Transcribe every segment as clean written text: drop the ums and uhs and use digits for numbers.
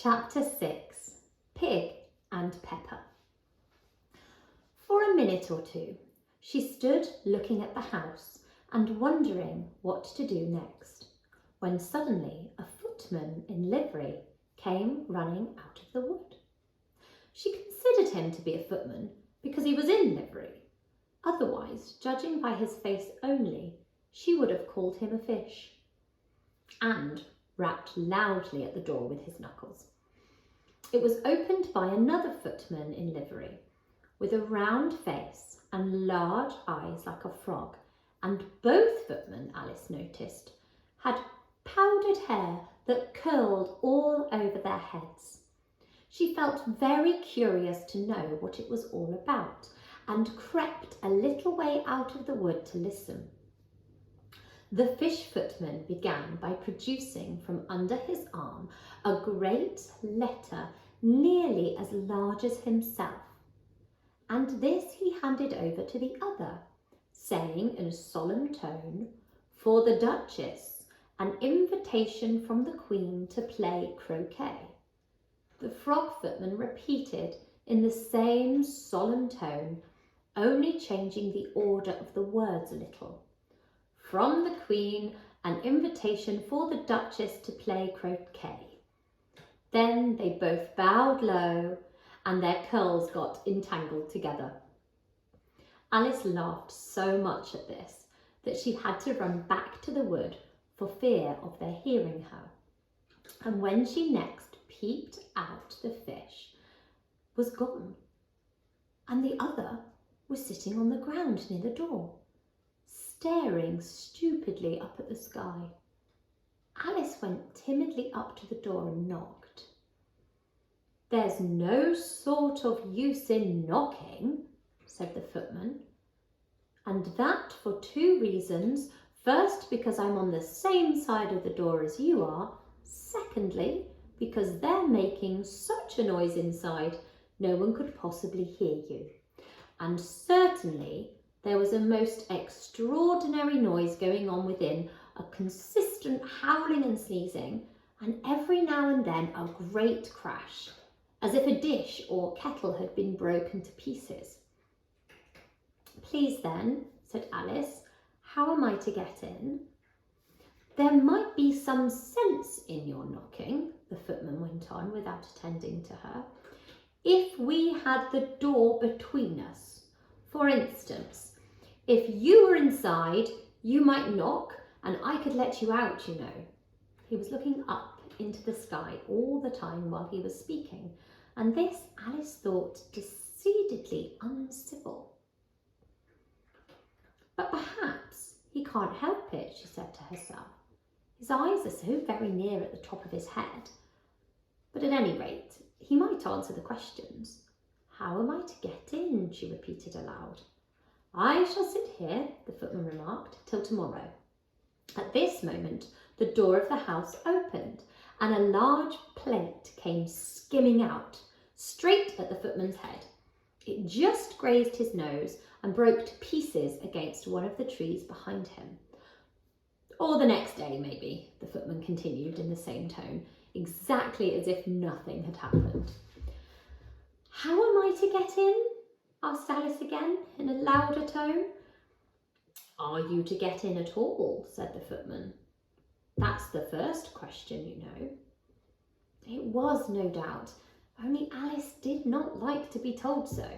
Chapter 6, Pig and Pepper. For a minute or two, she stood looking at the house and wondering what to do next, when suddenly a footman in livery came running out of the wood. She considered him to be a footman because he was in livery. Otherwise, judging by his face only, she would have called him a fish, and rapped loudly at the door with his knuckles. It was opened by another footman in livery, with a round face and large eyes like a frog, and both footmen, Alice noticed, had powdered hair that curled all over their heads. She felt very curious to know what it was all about, and crept a little way out of the wood to listen. The fish footman began by producing from under his arm a great letter nearly as large as himself, and this he handed over to the other, saying in a solemn tone, "For the Duchess, an invitation from the Queen to play croquet." The frog footman repeated in the same solemn tone, only changing the order of the words a little. "From the Queen, an invitation for the Duchess to play croquet." Then they both bowed low and their curls got entangled together. Alice laughed so much at this that she had to run back to the wood for fear of their hearing her. And when she next peeped out, the fish was gone, and the other was sitting on the ground near the door, staring stupidly up at the sky. Alice went timidly up to the door and knocked. "There's no sort of use in knocking," said the footman, "and that for two reasons. First, because I'm on the same side of the door as you are. Secondly, because they're making such a noise inside, no one could possibly hear you. And certainly, there was a most extraordinary noise going on within, a consistent howling and sneezing, and every now and then a great crash, as if a dish or kettle had been broken to pieces." "Please then," said Alice, "how am I to get in?" "There might be some sense in your knocking," the footman went on without attending to her, "if we had the door between us. For instance, if you were inside, you might knock and I could let you out, you know." He was looking up into the sky all the time while he was speaking, and this Alice thought decidedly uncivil. "But perhaps he can't help it," she said to herself. "His eyes are so very near at the top of his head. But at any rate, he might answer the questions. How am I to get in?" she repeated aloud. "I shall sit here," the footman remarked, "till tomorrow." At this moment, the door of the house opened and a large plate came skimming out, straight at the footman's head. It just grazed his nose and broke to pieces against one of the trees behind him. "Or the next day, maybe," the footman continued in the same tone, exactly as if nothing had happened. "How am I to get in?" asked Alice again in a louder tone. "Are you to get in at all?" said the footman. "That's the first question, you know." It was, no doubt, only Alice did not like to be told so.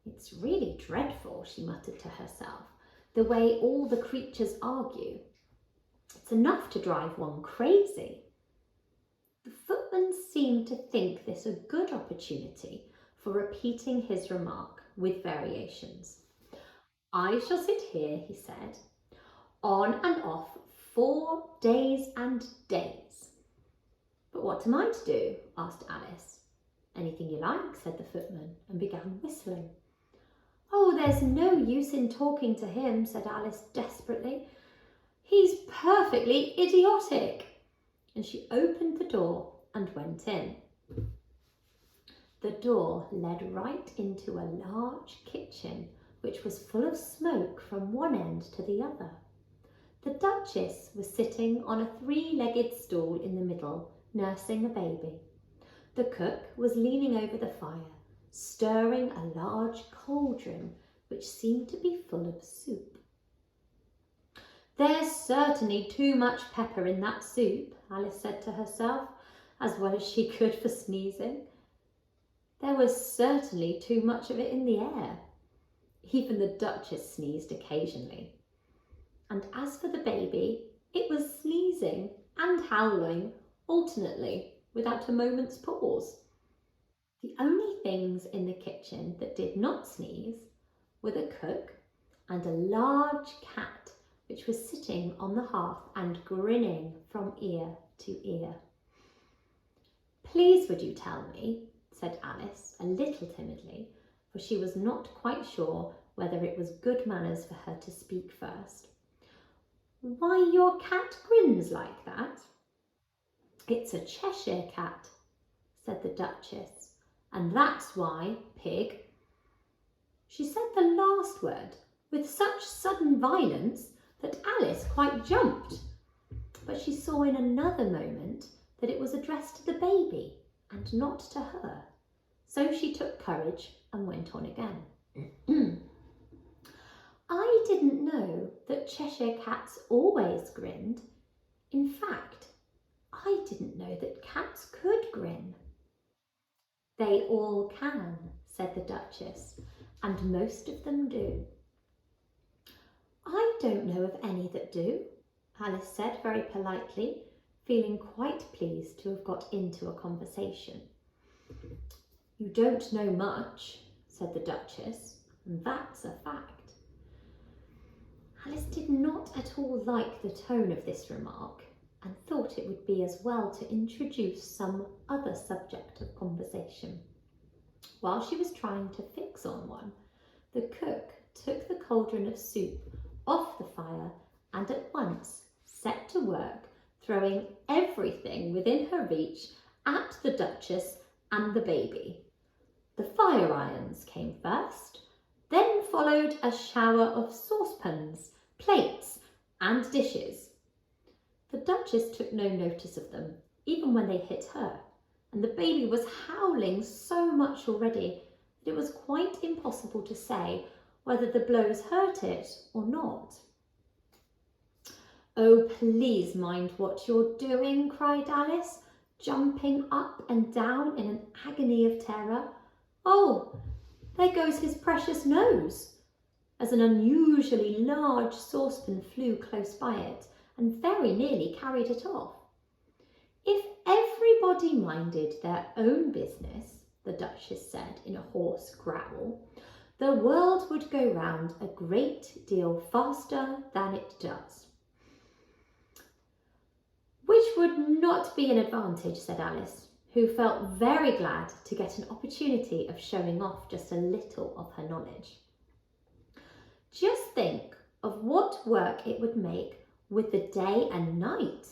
"It's really dreadful," she muttered to herself, "the way all the creatures argue. It's enough to drive one crazy." The footman seemed to think this a good opportunity for repeating his remark with variations. "I shall sit here," he said, "on and off 4 days and days." "But what am I to do?" asked Alice. "Anything you like," said the footman, and began whistling. "Oh, there's no use in talking to him," said Alice desperately. "He's perfectly idiotic." And she opened the door and went in. The door led right into a large kitchen, which was full of smoke from one end to the other. The Duchess was sitting on a 3-legged stool in the middle, nursing a baby. The cook was leaning over the fire, stirring a large cauldron which seemed to be full of soup. "There's certainly too much pepper in that soup," Alice said to herself, as well as she could for sneezing. There was certainly too much of it in the air. Even the Duchess sneezed occasionally. And as for the baby, it was sneezing and howling alternately without a moment's pause. The only things in the kitchen that did not sneeze were the cook and a large cat which was sitting on the hearth and grinning from ear to ear. "Please would you tell me," said Alice, a little timidly, for she was not quite sure whether it was good manners for her to speak first, "why your cat grins like that?" "It's a Cheshire cat," said the Duchess, "and that's why, pig." She said the last word with such sudden violence that Alice quite jumped, but she saw in another moment that it was addressed to the baby and not to her, so she took courage and went on again. "I didn't know that Cheshire cats always grinned. In fact, I didn't know that cats could grin." "They all can," said the Duchess, "and most of them do." "I don't know of any that do," Alice said very politely, feeling quite pleased to have got into a conversation. "You don't know much," said the Duchess, "and that's a fact." Alice did not at all like the tone of this remark and thought it would be as well to introduce some other subject of conversation. While she was trying to fix on one, the cook took the cauldron of soup off the fire and at once set to work throwing everything within her reach at the Duchess and the baby. The fire irons came first, then followed a shower of saucepans, plates and dishes. The Duchess took no notice of them, even when they hit her, and the baby was howling so much already that it was quite impossible to say whether the blows hurt it or not. "Oh, please mind what you're doing," cried Alice, jumping up and down in an agony of terror. "Oh, there goes his precious nose," as an unusually large saucepan flew close by it and very nearly carried it off. "If everybody minded their own business," the Duchess said in a hoarse growl, "the world would go round a great deal faster than it does." "Which would not be an advantage," said Alice, who felt very glad to get an opportunity of showing off just a little of her knowledge. "Just think of what work it would make with the day and night.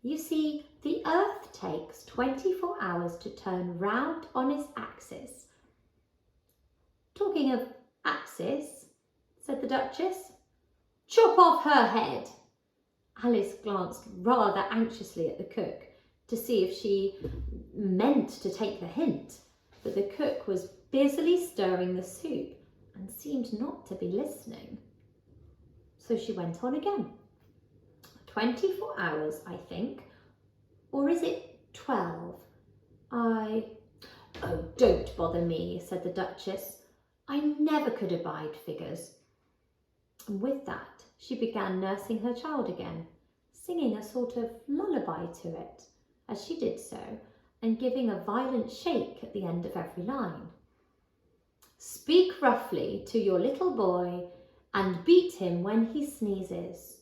You see, the earth takes 24 hours to turn round on its axis." "Talking of axis," said the Duchess, "chop off her head." Alice glanced rather anxiously at the cook to see if she meant to take the hint, but the cook was busily stirring the soup and seemed not to be listening. So she went on again. 24 hours, I think. Or is it 12? "Oh, don't bother me," said the Duchess. "I never could abide figures." And with that, she began nursing her child again, singing a sort of lullaby to it as she did so, and giving a violent shake at the end of every line. "Speak roughly to your little boy and beat him when he sneezes.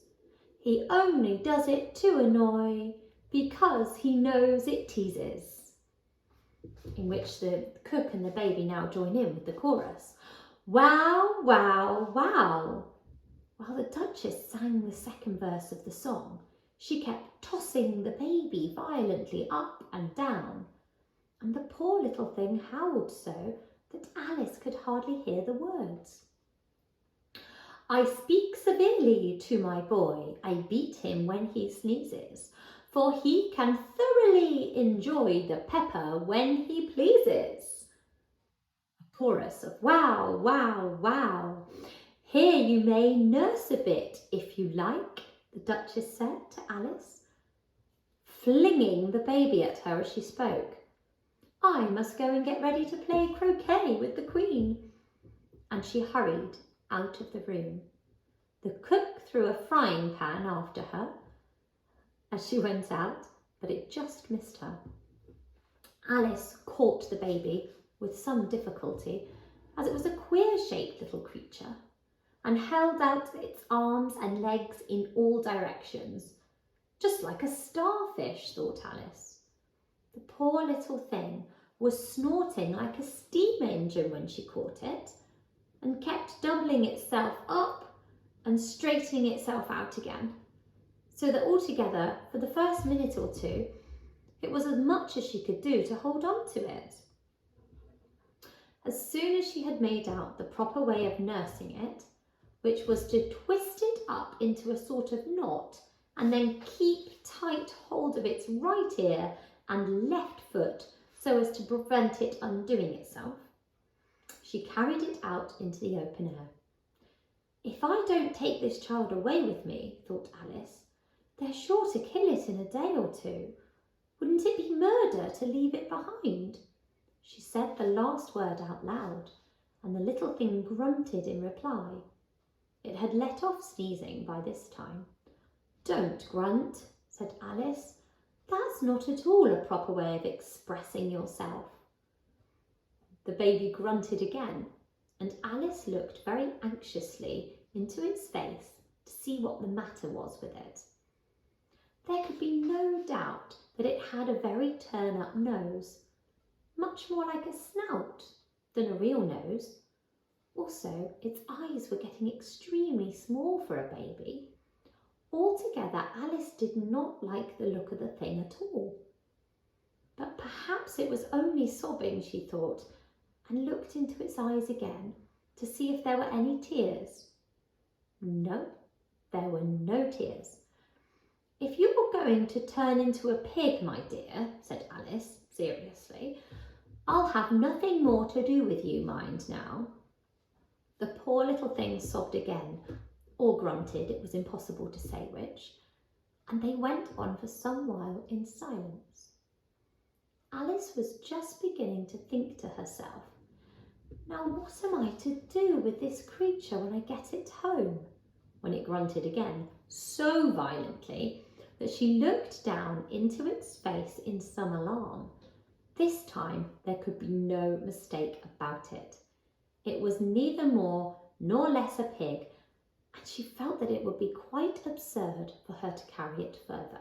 He only does it to annoy because he knows it teases." In which the cook and the baby now join in with the chorus. "Wow, wow, wow." While the Duchess sang the second verse of the song, she kept tossing the baby violently up and down, and the poor little thing howled so that Alice could hardly hear the words. "I speak severely to my boy, I beat him when he sneezes, for he can thoroughly enjoy the pepper when he pleases. A chorus of wow, wow, wow. Here you may nurse a bit if you like, the Duchess said to Alice, flinging the baby at her as she spoke. I must go and get ready to play croquet with the Queen. And she hurried out of the room. The cook threw a frying pan after her as she went out, but it just missed her. Alice caught the baby with some difficulty, as it was a queer-shaped little creature, and held out its arms and legs in all directions, just like a starfish, thought Alice. The poor little thing was snorting like a steam engine when she caught it, and kept doubling itself up and straightening itself out again, so that altogether, for the first minute or two, it was as much as she could do to hold on to it. As soon as she had made out the proper way of nursing it, which was to twist it up into a sort of knot and then keep tight hold of its right ear and left foot so as to prevent it undoing itself, she carried it out into the open air. If I don't take this child away with me, thought Alice, they're sure to kill it in a day or two. Wouldn't it be murder to leave it behind? She said the last word out loud, and the little thing grunted in reply. It had let off sneezing by this time. Don't grunt, said Alice. That's not at all a proper way of expressing yourself. The baby grunted again, and Alice looked very anxiously into its face to see what the matter was with it. There could be no doubt that it had a very turn-up nose, much more like a snout than a real nose. Also, its eyes were getting extremely small for a baby. Altogether, Alice did not like the look of the thing at all. But perhaps it was only sobbing, she thought, and looked into its eyes again to see if there were any tears. No, there were no tears. If you were going to turn into a pig, my dear, said Alice seriously, I'll have nothing more to do with you, mind now. The poor little thing sobbed again, or grunted, it was impossible to say which, and they went on for some while in silence. Alice was just beginning to think to herself, now what am I to do with this creature when I get it home? When it grunted again, so violently that she looked down into its face in some alarm. This time there could be no mistake about it. It was neither more nor less a pig, and she felt that it would be quite absurd for her to carry it further.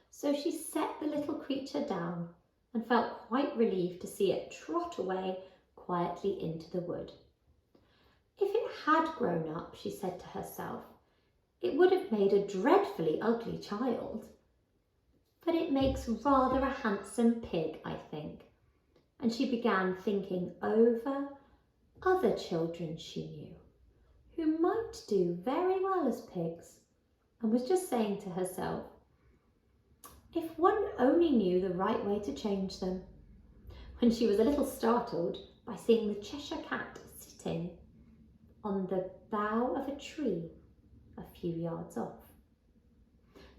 So she set the little creature down and felt quite relieved to see it trot away quietly into the wood. If it had grown up, she said to herself, it would have made a dreadfully ugly child. But it makes rather a handsome pig, I think. And she began thinking over other children she knew, who might do very well as pigs, and was just saying to herself, if one only knew the right way to change them, when she was a little startled by seeing the Cheshire Cat sitting on the bough of a tree a few yards off.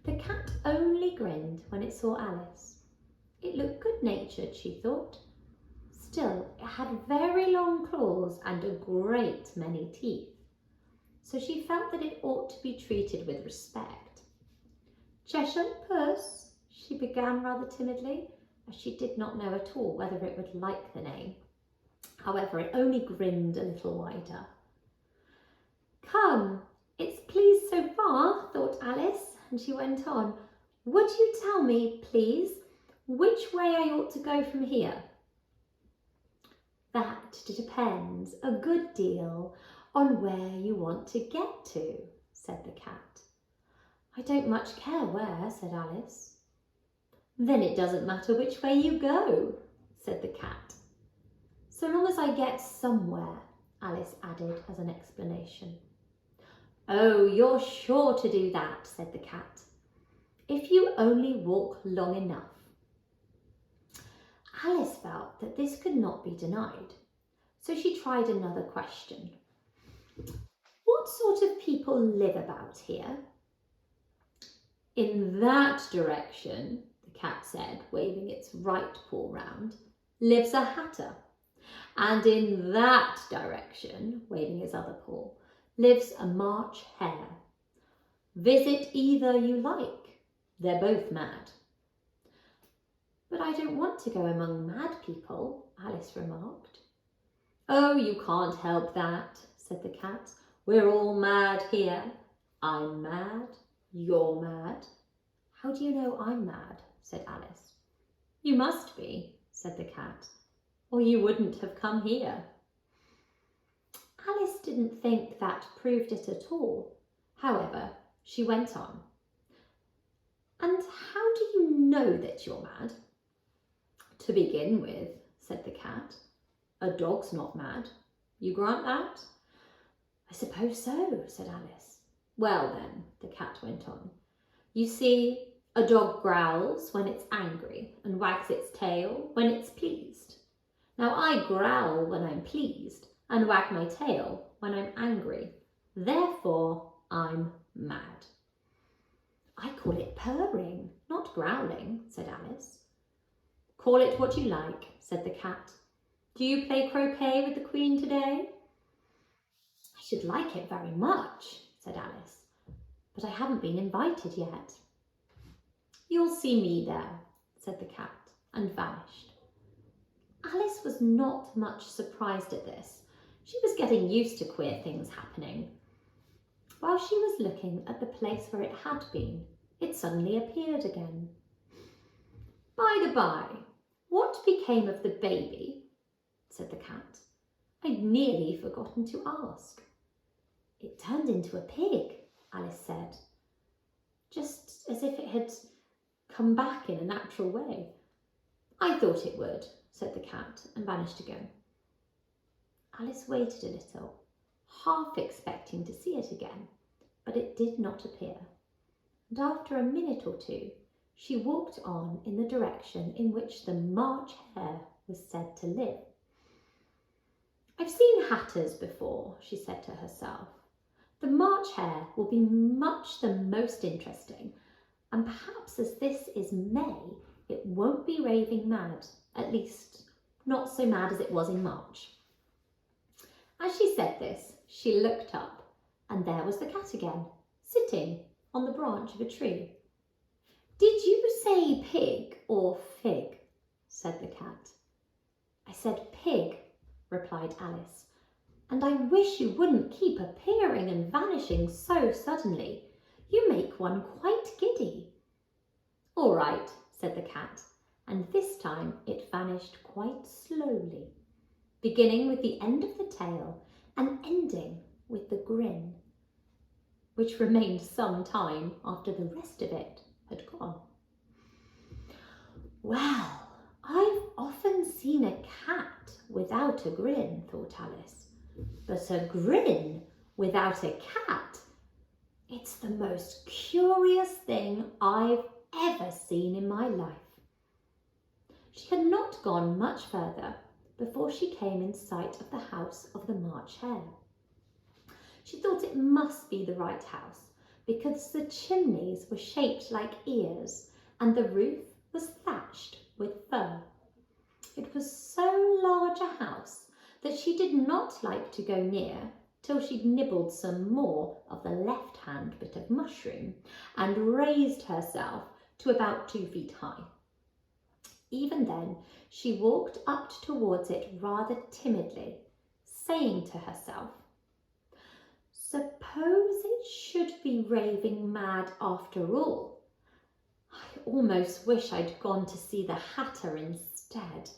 The cat only grinned when it saw Alice. It looked good-natured, she thought. Still, it had very long claws and a great many teeth, so she felt that it ought to be treated with respect. Cheshire Puss, she began rather timidly, as she did not know at all whether it would like the name. However, it only grinned a little wider. Come, it's pleased so far, thought Alice, and she went on. Would you tell me, please, which way I ought to go from here? That depends a good deal on where you want to get to, said the cat. I don't much care where, said Alice. Then it doesn't matter which way you go, said the cat. So long as I get somewhere, Alice added as an explanation. Oh, you're sure to do that, said the cat. If you only walk long enough, Alice felt that this could not be denied, so she tried another question. What sort of people live about here? In that direction, the cat said, waving its right paw round, lives a hatter. And in that direction, waving his other paw, lives a March hare. Visit either you like. They're both mad. But I don't want to go among mad people, Alice remarked. Oh, you can't help that, said the cat. We're all mad here. I'm mad. You're mad. How do you know I'm mad? Said Alice. You must be, said the cat, or you wouldn't have come here. Alice didn't think that proved it at all. However, she went on. And how do you know that you're mad? To begin with, said the cat, a dog's not mad. You grant that? I suppose so, said Alice. Well then, the cat went on. You see, a dog growls when it's angry and wags its tail when it's pleased. Now I growl when I'm pleased and wag my tail when I'm angry. Therefore, I'm mad. I call it purring, not growling, said Alice. Call it what you like, said the cat. Do you play croquet with the Queen today? I should like it very much, said Alice, but I haven't been invited yet. You'll see me there, said the cat, and vanished. Alice was not much surprised at this. She was getting used to queer things happening. While she was looking at the place where it had been, it suddenly appeared again. By the by, what became of the baby? Said the cat. I'd nearly forgotten to ask. It turned into a pig, Alice said, just as if it had come back in a natural way. I thought it would, said the cat, and vanished again. Alice waited a little, half expecting to see it again, but it did not appear. And after a minute or two, she walked on in the direction in which the March hare was said to live. I've seen hatters before, she said to herself. The March hare will be much the most interesting, and perhaps as this is May, it won't be raving mad, at least not so mad as it was in March. As she said this, she looked up, and there was the cat again, sitting on the branch of a tree. Did you say pig or fig? Said the cat. I said pig, replied Alice, and I wish you wouldn't keep appearing and vanishing so suddenly. You make one quite giddy. All right, said the cat, and this time it vanished quite slowly, beginning with the end of the tail and ending with the grin, which remained some time after the rest of it had gone. Well, I've often seen a cat without a grin, thought Alice, but a grin without a cat, it's the most curious thing I've ever seen in my life. She had not gone much further before she came in sight of the house of the March hare. She thought it must be the right house because the chimneys were shaped like ears and the roof was thatched with fur. It was so large a house that she did not like to go near till she'd nibbled some more of the left-hand bit of mushroom and raised herself to about 2 feet high. Even then, she walked up towards it rather timidly, saying to herself, suppose it should be raving mad after all. I almost wish I'd gone to see the hatter instead.